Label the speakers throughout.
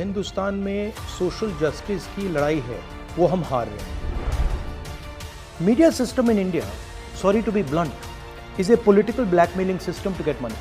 Speaker 1: हिंदुस्तान में social justice की लड़ाई है वो हम हार रहे हैं। Media system in India, sorry to be blunt, is a political blackmailing system to get money.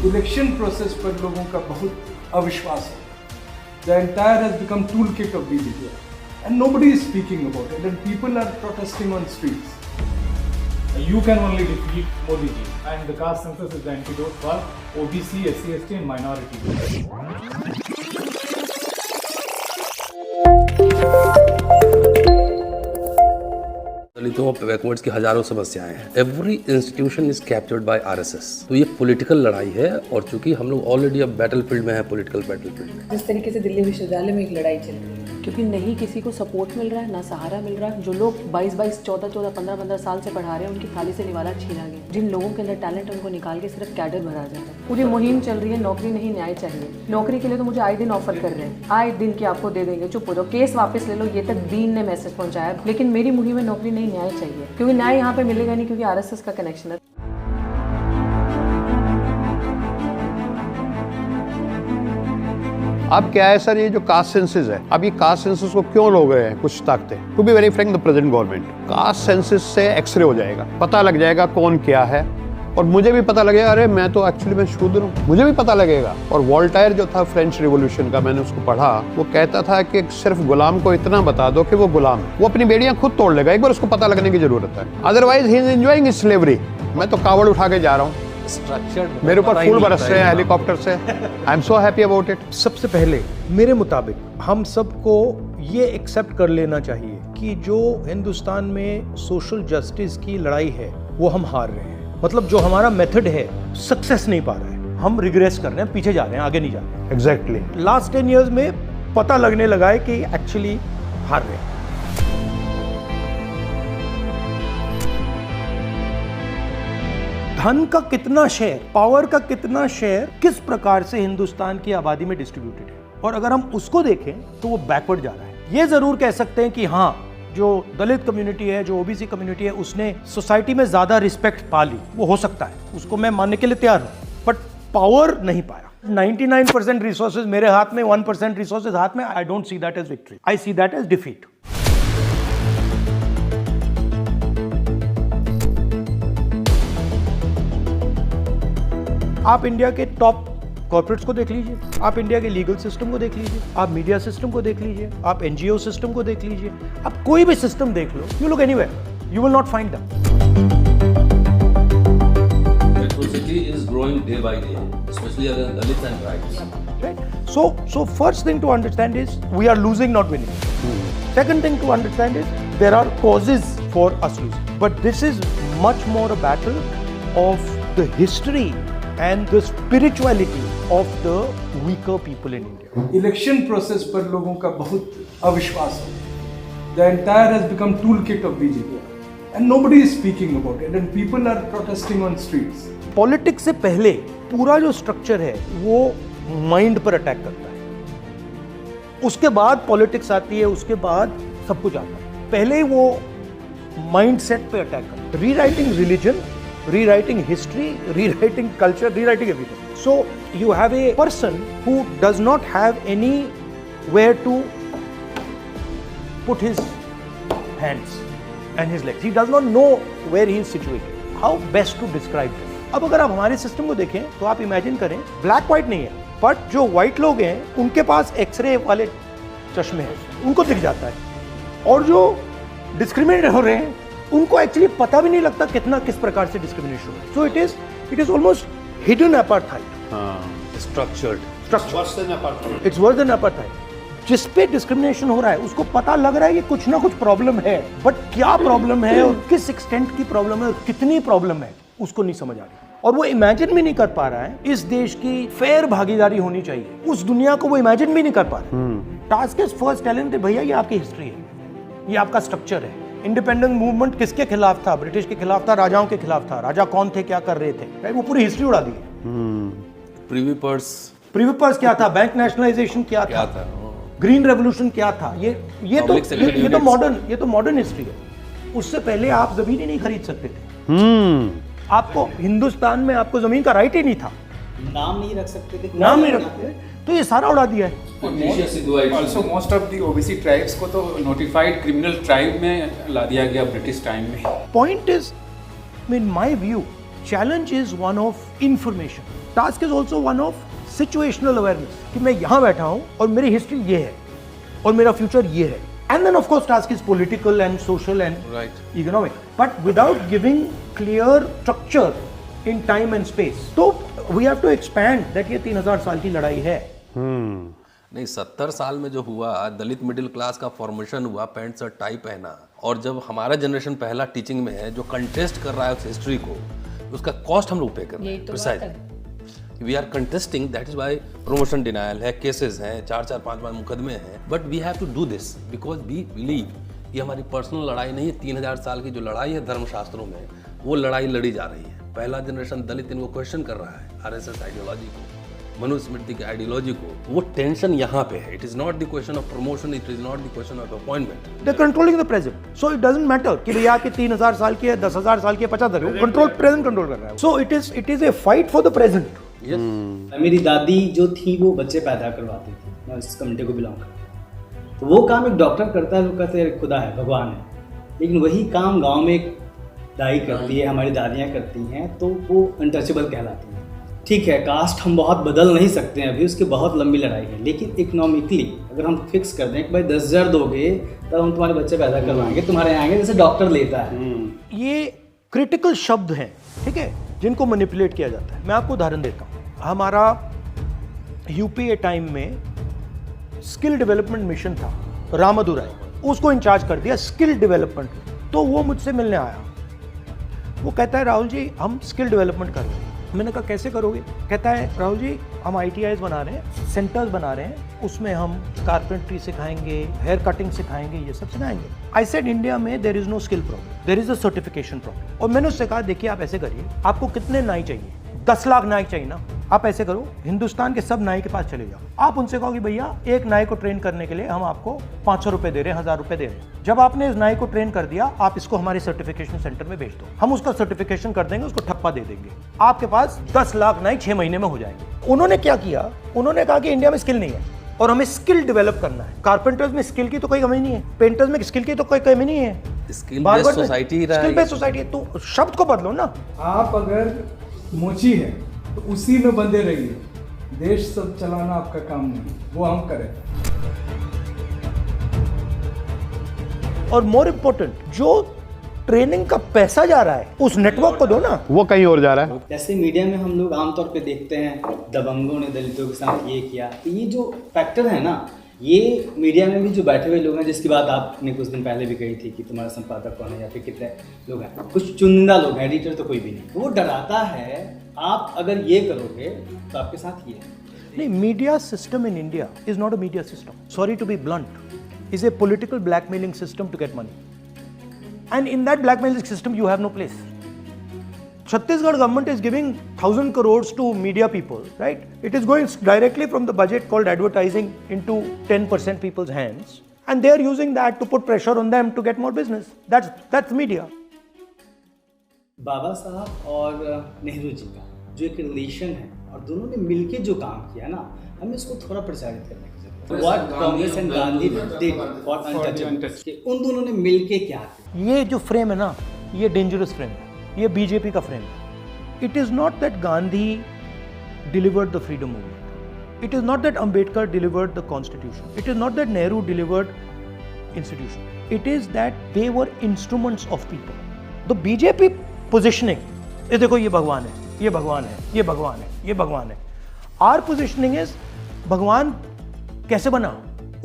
Speaker 2: Election process पर लोगों का बहुत अविश्वास है। The entire has become toolkit of BJP, and nobody is speaking about it. And people are protesting on streets.
Speaker 3: You can only defeat Modi ji, and the caste census is the antidote for OBC, SC, ST, and minority.
Speaker 4: दलितों और backwards की हजारों समस्याएं हैं। Every institution is captured by RSS. तो ये political लड़ाई है, और चूंकि हम लोग ऑलरेडी अब बैटलफील्ड में है, पॉलिटिकल बैटलफील्ड में।
Speaker 5: जिस तरीके से दिल्ली विश्वविद्यालय में एक लड़ाई चल रही है, क्योंकि नहीं किसी को सपोर्ट मिल रहा है, ना सहारा मिल रहा है। जो लोग 22-22, 14-14, 15-15 साल से पढ़ा रहे हैं, उनकी थाली से निवाला छीना गया। जिन लोगों के अंदर टैलेंट है, उनको निकाल के सिर्फ कैडर भरा जाता है। पूरी मुहिम चल रही है, नौकरी नहीं न्याय चाहिए। नौकरी के लिए तो मुझे आए दिन ऑफर कर रहे हैं, आए दिन की आपको दे देंगे, चुप हो जाओ, केस वापस ले लो, ये तक दीन ने मैसेज पहुंचाया। लेकिन मेरी मुहिम में नौकरी नहीं, न्याय चाहिए, क्योंकि न्याय यहाँ पे मिलेगा नहीं, क्योंकि आरएसएस का कनेक्शन है।
Speaker 6: अब क्या है सर, ये जो कास्ट सेंसस है, अब ये कास्ट सेंसस को क्यों रोक रहे हैं कुछ ताकतें? To be very frank, the present government, caste census से एक्सरे हो जाएगा, पता लग जाएगा कौन क्या है, और मुझे भी पता लगेगा, अरे मैं तो एक्चुअली मैं शूद्र हूँ, मुझे भी पता लगेगा। और वोल्टायर जो था फ्रेंच रिवॉल्यूशन का, मैंने उसको पढ़ा, वो कहता था कि सिर्फ गुलाम को इतना बता दो कि वो गुलाम है, वो अपनी बेड़ियां खुद तोड़ लेगा, एक बार उसको पता लगने की जरूरत है, otherwise he is enjoying slavery. मैं तो कावड़ उठा के जा रहा हूँ, मेरे ऊपर फूल बरस रहे हैं हेलीकॉप्टर से। I am so happy about it.
Speaker 1: सबसे पहले मेरे मुताबिक हम सबको ये एक्सेप्ट कर लेना चाहिए कि जो हिंदुस्तान में सोशल जस्टिस की लड़ाई है वो हम हार रहे हैं। मतलब जो हमारा मेथड है सक्सेस नहीं पा रहा है, हम रिग्रेस कर रहे हैं, पीछे जा रहे हैं, आगे नहीं जा रहे हैं।
Speaker 6: एग्जैक्टली
Speaker 1: लास्ट 10 इयर्स में पता लगने लगा है कि एक्चुअली हार रहे हैं। धन का कितना शेयर, पावर का कितना शेयर किस प्रकार से हिंदुस्तान की आबादी में डिस्ट्रीब्यूटेड है, और अगर हम उसको देखें तो वो बैकवर्ड जा रहा है। ये जरूर कह सकते हैं कि हाँ, जो दलित कम्युनिटी है, जो ओबीसी कम्युनिटी है, उसने सोसाइटी में ज्यादा रिस्पेक्ट पा ली, वो हो सकता है, उसको मैं मानने के लिए तैयार हूं, बट पावर नहीं पाया। 99% रिसोर्सेज मेरे हाथ में, 1% रिसोर्सेज हाथ में। I don't see that as victory, I see that as defeat. आप इंडिया के टॉप कॉर्पोरेट्स को देख लीजिए, आप इंडिया के लीगल सिस्टम को देख लीजिए, आप मीडिया सिस्टम को देख लीजिए, आप एनजीओ सिस्टम को देख लीजिए, आप कोई भी सिस्टम देख लो, you look anywhere, you will not find that.
Speaker 4: Atrocity is growing day by day, especially against Dalits and tribes.
Speaker 1: Right? So first thing to understand is we are losing, not winning. Second thing to understand is there are causes for us losing, but this is much more a battle of the history and the spirituality of the weaker people in India.
Speaker 2: Election process पर लोगों का बहुत अविश्वास है। The entire has become toolkit of BJP, and nobody is speaking about it, and people are protesting on streets.
Speaker 1: Politics से पहले पूरा जो स्ट्रक्चर है वो माइंड पर अटैक करता है, उसके बाद पॉलिटिक्स आती है, उसके बाद सब कुछ आता है। पहले वो माइंड सेट पे अटैक करता है। Rewriting religion, rewriting history, rewriting culture, rewriting everything. So you have a person who does not have anywhere to put his hands and his legs. He does not know where he is situated. How best to describe this? अब अगर आप हमारे system को देखें तो आप imagine करें, black white नहीं है, बट जो व्हाइट लोग हैं उनके पास एक्सरे वाले चश्मे हैं, उनको दिख जाता है, और जो डिस्क्रिमिनेट हो रहे हैं उनको एक्चुअली पता भी नहीं लगता कितना किस प्रकार से डिस्क्रिमिनेशन हो रहा है। So it is almost hidden apartheid,
Speaker 4: Structured.
Speaker 1: It's worse than apartheid. जिस पे डिस्क्रिमिनेशन हो रहा है उसको पता लग रहा है कि कुछ ना कुछ प्रॉब्लम है, बट क्या प्रॉब्लम है और किस एक्सटेंट की प्रॉब्लम है और कितनी प्रॉब्लम है उसको नहीं समझ आ रही, और वो इमेजिन भी नहीं कर पा रहा है। इस देश की फेयर भागीदारी होनी चाहिए, उस दुनिया को वो इमेजिन भी नहीं कर पा रहा है। टास्क इज फर्स्ट टैलेंट, भैया ये आपकी हिस्ट्री है, ये आपका स्ट्रक्चर है। इंडिपेंडेंस मूवमेंट किसके खिलाफ था? ब्रिटिश के खिलाफ था, राजाओं के खिलाफ था। राजा कौन थे, क्या कर रहे थे, राइट? वो पूरी हिस्ट्री उड़ा दी है।
Speaker 4: प्रीवी पर्स
Speaker 1: क्या था? बैंक नेशनलाइजेशन क्या था? ग्रीन रेवोल्यूशन क्या था? ये तो मॉडर्न हिस्ट्री है। उससे पहले आप जमीन ही नहीं खरीद सकते थे। आपको हिंदुस्तान में आपको जमीन का राइट ही नहीं था,
Speaker 7: नाम नहीं रख सकते थे,
Speaker 1: नाम नहीं रखते। तो ये सारा उड़ा दिया है।
Speaker 7: Also most of the OBC tribes को तो नोटिफाइड क्रिमिनल ट्राइब में ला दिया गया ब्रिटिश टाइम में।
Speaker 1: Point is, in my view, challenge is one of information. Task is also one of situational awareness. कि मैं यहाँ बैठा हूँ और मेरी हिस्ट्री ये है और मेरा फ्यूचर ये है. And then of course task is political and social and economic. But without giving clear structure in time and space. So we have to expand that ये 3000 साल की लड़ाई है.
Speaker 4: नहीं, 70 साल में जो हुआ, दलित मिडिल क्लास का फॉर्मेशन हुआ, पैंट शर्ट टाई पहना, और जब हमारा जनरेशन पहला टीचिंग में है जो कंटेस्ट कर रहा है उस हिस्ट्री को, उसका कॉस्ट हम लोग पे कर रहे हैं। We are contesting, that is why promotion denial है, केसेस हैं, 4-4, 5-5 मुकदमे हैं, but we have to do this because we believe ये हमारी पर्सनल लड़ाई नहीं है। 3000 साल की जो लड़ाई है धर्मशास्त्रों में, वो लड़ाई लड़ी जा रही है। पहला जनरेशन दलित इनको क्वेश्चन कर रहा है, आरएसएस आइडियोलॉजी को, मनुस्मृति की आइडियोलॉजी को। वो टेंशन यहाँ पे है। It is not the question of promotion, it is not the question of appointment.
Speaker 1: They're controlling the present, so it doesn't matter कि भैया आपकी 3000 साल की है, 10,000 साल की है, 50,000 है, कंट्रोल प्रेजेंट कंट्रोल कर रहा है। So it is a fight for the present.
Speaker 8: मेरी दादी जो थी वो बच्चे पैदा करवाती थी, मैं उस कम्युनिटी को बिलोंग करता हूँ। तो वो काम एक डॉक्टर करता है, वो कहते हैं खुदा है, भगवान है। लेकिन वही काम गांव में एक दाई करती है, हमारी दादियाँ करती हैं, तो वो अनटचेबल कहलाती हैं। ठीक है, कास्ट हम बहुत बदल नहीं सकते हैं अभी, उसकी बहुत लंबी लड़ाई है। लेकिन इकोनॉमिकली अगर हम फिक्स कर दें कि भाई 10,000 दोगे तब हम तुम्हारे बच्चे पैदा करवाएंगे, तुम्हारे यहाँ आएंगे, जैसे डॉक्टर लेता है।
Speaker 1: ये क्रिटिकल शब्द हैं, ठीक है, जिनको मैनिपुलेट किया जाता है। मैं आपको उदाहरण देता हूँ। हमारा यूपीए टाइम में स्किल डेवलपमेंट मिशन था, रामदुराई, उसको इंचार्ज कर दिया स्किल डेवलपमेंट। तो वो मुझसे मिलने आया, वो कहता है राहुल जी हम स्किल डेवलपमेंट कर रहे हैं। मैंने कहा कैसे करोगे? कहता है राहुल जी हम ITIs बना रहे हैं, सेंटर्स बना रहे हैं, उसमें हम कारपेंट्री सिखाएंगे, हेयर कटिंग सिखाएंगे, ये सब सिखाएंगे। आई सेड इंडिया में there is no skill problem, there is a certification problem. और मैंने उससे कहा देखिए आप ऐसे करिए, आपको कितने नाई चाहिए? 10 लाख नाई चाहिए ना? आप ऐसे करो, हिंदुस्तान के सब नाई के पास चले जाओ, आप उनसे कहो कि भैया एक नाई को ट्रेन करने के लिए हम आपको 500 रुपए दे रहे हैं, 1000 रुपए दे रहे हैं। जब आपने इस नाई को ट्रेन कर दिया, आप इसको हमारे सर्टिफिकेशन सेंटर में भेज दो, हम उसका सर्टिफिकेशन कर देंगे, उसको ठप्पा दे देंगे, आपके पास 10 लाख नाई 6 महीने में हो जाएंगे। उन्होंने क्या किया? उन्होंने कहा कि इंडिया में स्किल नहीं है और हमें स्किल डेवलप करना है। कारपेंटर्स में स्किल की तो कोई कमी नहीं है, पेंटर्स में स्किल की तो कोई कमी नहीं है,
Speaker 4: स्किल बेस्ड सोसाइटी रहा है,
Speaker 1: स्किल बेस्ड सोसाइटी। तो शब्द को बदलो ना।
Speaker 2: आप अगर मोची है तो उसी में बंधे रहिए, देश सब चलाना आपका काम नहीं, वो हम करें।
Speaker 1: और मोर इम्पोर्टेंट, जो ट्रेनिंग का पैसा जा रहा है उस नेटवर्क को दो ना,
Speaker 6: वो कहीं और जा रहा है।
Speaker 8: जैसे मीडिया में हम लोग आमतौर पे देखते हैं दबंगों ने दलितों के साथ ये किया, तो ये जो फैक्टर है ना, ये मीडिया में भी जो बैठे हुए लोग हैं, जिसकी बात आपने कुछ दिन पहले भी कही थी कि तुम्हारा संपादक कौन है या फिर कितने लोग हैं, कुछ चुनिंदा लोग हैं, एडिटर तो कोई भी नहीं, वो डराता है आप अगर ये करोगे तो आपके साथ ये
Speaker 1: नहीं। Media system in India is not a media system, sorry to be blunt, is a political blackmailing system to get money, and in that blackmailing system you have no place. Chhattisgarh government is giving 1,000 crores to media people, right? It is going directly from the budget called advertising into 10% people's hands, and they are using that to put pressure on them to get more business. That's media.
Speaker 8: बाबा साहब और नेहरू जी का जो एक relation है और दोनों ने मिलके जो काम किया ना, हमें इसको थोड़ा प्रचारित करने की जरूरत है। What Congress and Gandhi did for untouchables, कि उन दोनों ने मिलके क्या किया।
Speaker 1: ये जो फ्रेम है ना, ये डेंजरस फ्रेम है, ये बीजेपी का फ्रेम है। It is not that Gandhi delivered the freedom movement, it is not that Ambedkar delivered the constitution, it is not that Nehru delivered institution, it is that they were instruments of people. The BJP positioning, ये देखो ये भगवान है, ये भगवान है, ये भगवान है, ये भगवान है। आर पोजिशनिंग इज भगवान कैसे बना,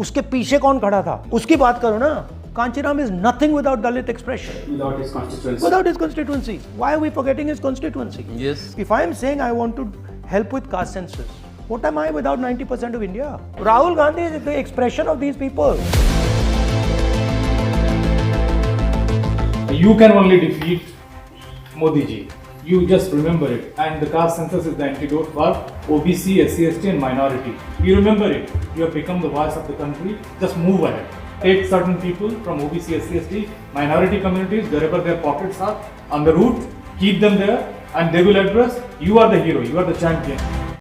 Speaker 1: उसके पीछे कौन खड़ा था, उसकी बात करो ना। Kanchiram is nothing without Dalit expression.
Speaker 7: Without his constituency.
Speaker 1: Without his constituency. Why are we forgetting his constituency?
Speaker 4: Yes.
Speaker 1: If I am saying I want to help with caste census, what am I without 90% of India? Rahul Gandhi is the expression of these people.
Speaker 3: You can only defeat Modi ji. You just remember it. And the caste census is the antidote for OBC, SC, ST and minority. You remember it. You have become the voice of the country. Just move ahead. Take certain people from OBC, SC, ST, minority communities, wherever their pockets are, on the route, keep them there, and they will address. You are the hero, you are the champion.